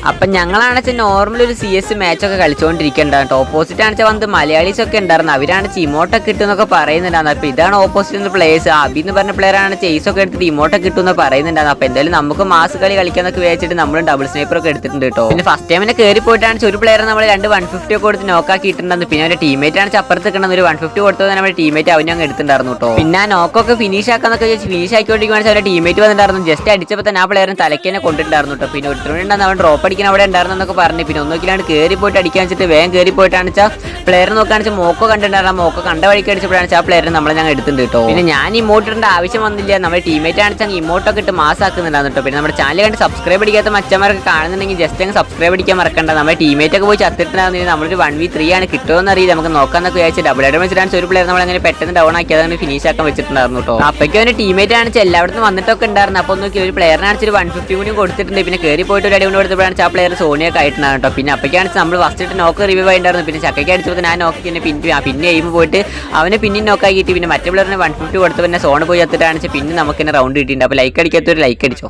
അപ്പം ഞങ്ങളാണെച്ചാൽ നോർമൽ ഒരു CS മാച്ചൊക്കെ കളിച്ചുകൊണ്ടിരിക്കേണ്ടതാണ്. Opposite ആണെച്ചാൽ വന്ന് മലയാളീസ് ഒക്കെ ഉണ്ടായിരുന്നു. അവരാണ് ഇമോട്ടൊക്കെ കിട്ടുമെന്നൊക്കെ പറയുന്നുണ്ടായിരുന്നു. അപ്പോൾ ഇതാണ് ഓപ്പോസിറ്റ് പ്ലേയേഴ്സ്. അബി എന്ന് പറഞ്ഞ പ്ലെയർ ആണ് ചേസൊക്കെ എടുത്തിട്ട് ഇമോട്ടൊക്കെ കിട്ടുമെന്ന് പറയുന്നുണ്ടായിരുന്നു. അപ്പോൾ എന്തായാലും നമുക്ക് മാസ് കളി കളിക്കാന്നൊക്കെ വിചാരിച്ചിട്ട് നമ്മൾ ഡബിൾ സ്നൈപ്പർ ഒക്കെ എടുത്തിട്ടുണ്ട് കേട്ടോ. പിന്നെ ഫസ്റ്റ് ടൈമിനെ കയറി പോയിട്ടാണ് ഒരു പ്ലെയർ നമ്മൾ 150 ഒക്കെ കൊടുത്ത് നോക്കാക്കിയിട്ടുണ്ടായിരുന്നു. പിന്നെ അവരുടെ ടീമേറ്റ് ആണ് അപ്പുറത്ത് കിട്ടുന്ന ഒരു 150 കൊടുത്തത് നമ്മുടെ ടീമേറ്റ് അവനും അങ്ങ് എടുത്തിട്ടുണ്ടായിരുന്നു കേട്ടോ. പിന്നെ ആ നോക്കൊക്കെ ഫിനിഷ് ആക്കാന്നൊക്കെ വെച്ച് ഫിനിഷ് ആക്കിക്കൊണ്ടിരിക്കുകയാണെങ്കിൽ അവരുടെ ടീമേറ്റ് വന്നിട്ടുണ്ടായിരുന്നു. ജസ്റ്റ് അടിച്ചപ്പോൾ തന്നെ ആ പ്ലെയറിന് തലക്കേനെ കൊണ്ടിട്ടുണ്ടായിരുന്നു കേട്ടോ. പിന്നെ ഒരുത്തരുണ്ടായിരുന്നു അവൻ ഡ്രോപ്പ് അടിക്കാൻ അവിടെ ഉണ്ടായിരുന്നു എന്നൊക്കെ പറഞ്ഞു. പിന്നെ ഒന്നൊക്കെയാണ് കയറി പോയിട്ട് അടിക്കാൻ വെച്ചിട്ട് വേഗം കയറി പോയിട്ടാണ് വെച്ചാൽ പ്ലെയർ നോക്കുകയാണെന്ന് വെച്ചാൽ മോക്കോ കണ്ടിട്ടുണ്ടായിരുന്നു. ആ മോക്കോ കണ്ട വഴിക്ക് അടിച്ചപ്പോഴാണ് ആ പ്ലെയറിനെ നമ്മളെ ഞങ്ങൾ എടുത്തിട്ടുണ്ട് കേട്ടോ. പിന്നെ ഞാൻ ഇമോട്ടിന്റെ ആവശ്യം വന്നില്ല. നമ്മുടെ ടീമേറ്റ് ആണെച്ചാൽ ഇമോട്ടൊക്കെ ഇട്ട് മാസ് ആക്കുന്നുണ്ടായിരുന്നു കേട്ടോ. പിന്നെ നമ്മുടെ ചാനൽ കണ്ട് സബ്സ്ക്രൈബ് അടിക്കാത്ത മച്ചന്മാരൊക്കെ കാണുന്നുണ്ടെങ്കിൽ ജസ്റ്റ് അങ്ങ് സബ്സ്ക്രൈബ് അടിക്കാൻ മറക്കണ്ട. നമ്മുടെ ടീമേറ്റ് ഒക്കെ പോയി ചത്തിട്ടുണ്ടായിരുന്നെങ്കിൽ നമ്മളൊരു 1v3 ആണ് കിട്ടുമെന്ന് അറിയില്ല. നമുക്ക് നോക്കാന്നൊക്കെ വിചാരിച്ചു ഡബിൾ ആയിട്ട് വെച്ചിട്ടാണ് ഒരു പ്ലെയർ നമ്മൾ അങ്ങനെ പെട്ടെന്ന് ഡൗൺ ആക്കി അതാണ് ഫിനിഷ് ആക്കാൻ വെച്ചിട്ടുണ്ടായിരുന്നു കേട്ടോ. അപ്പൊക്കെ അവന്റെ ടീമേറ്റ് ആണെച്ചാൽ എല്ലായിടത്തും വന്നിട്ടൊക്കെ ഉണ്ടായിരുന്നു. അപ്പോൾ നോക്കി ഒരു പ്ലെയറിനാണെച്ചാൽ 150 കൂടി കൊടുത്തിട്ടുണ്ട്. പിന്നെ കയറി പോയിട്ട് ഒരു അടികൊണ്ട് കൊടുത്തപ്പോഴാണ് ആ പ്ലെയർ സോണിയൊക്കെ ആയിട്ടുണ്ടായിരുന്നു കേട്ടോ. പിന്നെ അപ്പൊക്കെയാണ് നമ്മൾ ഫസ്റ്റ് നോക്ക് റിവ്യൂ ആയിട്ടുണ്ടായിരുന്നു. പിന്നെ ചക്കയ്ക്ക് അടിച്ചപ്പോൾ ഞാൻ നോക്കി പിന്നെ എയിം പോയിട്ട് അവനെ പിന്നെ നോക്കാക്കിയിട്ട് പിന്നെ മറ്റേ പ്ലെയറിന് 150 കൊടുത്ത് പിന്നെ സോണ് പോയി എത്തിട്ടാണ് പിന്നെ നമുക്ക് റൗണ്ട് കിട്ടിയിട്ടുണ്ട്. അപ്പോൾ ലൈക്ക് അടിക്കാത്തൊരു ലൈക്ക് അടിച്ചോ.